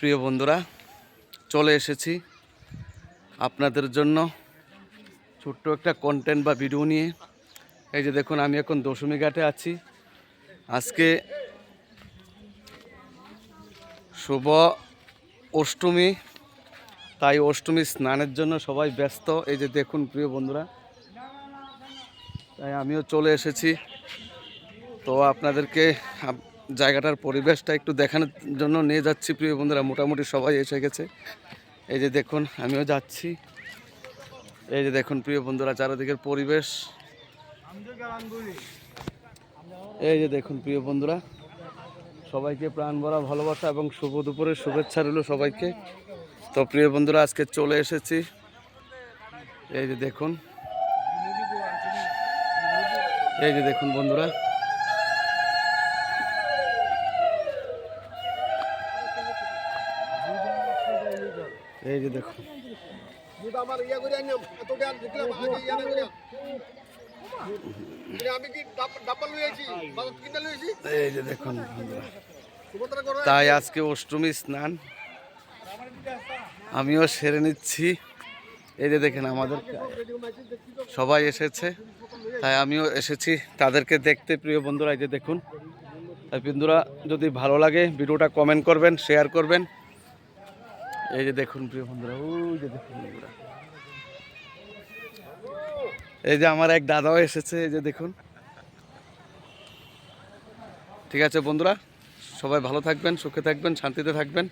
প্রিয় বন্ধুরা, চলে এসেছি আপনাদের জন্য ছোট্ট একটা কন্টেন্ট বা ভিডিও নিয়ে। এই যে দেখুন, আমি এখন দশমী ঘাটে আছি। আজকে শুভ অষ্টমী, তাই অষ্টমী স্নানের জন্য সবাই ব্যস্ত। এই যে দেখুন প্রিয় বন্ধুরা, তাই আমিও চলে এসেছি। তো আপনাদেরকে জায়গাটার পরিবেশটা একটু দেখানোর জন্য নিয়ে যাচ্ছি প্রিয় বন্ধুরা। মোটামুটি সবাই এসে গেছে। এই যে দেখুন, আমিও যাচ্ছি। এই যে দেখুন প্রিয় বন্ধুরা, চারিদিকের পরিবেশ। এই যে দেখুন প্রিয় বন্ধুরা, সবাইকে প্রাণ ভরা ভালোবাসা এবং শুভ দুপুরের শুভেচ্ছা রইল সবাইকে। তো প্রিয় বন্ধুরা, আজকে চলে এসেছি। এই যে দেখুন, এই যে দেখুন বন্ধুরা, এই যে দেখুন, এই যে দেখুন বন্ধুরা, তাই আজকে অষ্টমী স্নান আমিও সেরে নিচ্ছি। এই যে দেখেন, আমাদের সবাই এসেছে, তাই আমিও এসেছি তাদেরকে দেখতে প্রিয় বন্ধুরা। এই যে দেখুন, তাই বন্ধুরা, যদি ভালো লাগে ভিডিওটা কমেন্ট করবেন, শেয়ার করবেন। এই যে দেখুন প্রিয় বন্ধুরা, ওই যে দেখুন বন্ধুরা, এই যে আমার এক দাদাও এসেছে। এই যে দেখুন। ঠিক আছে বন্ধুরা, সবাই ভালো থাকবেন, সুখে থাকবেন, শান্তিতে থাকবেন।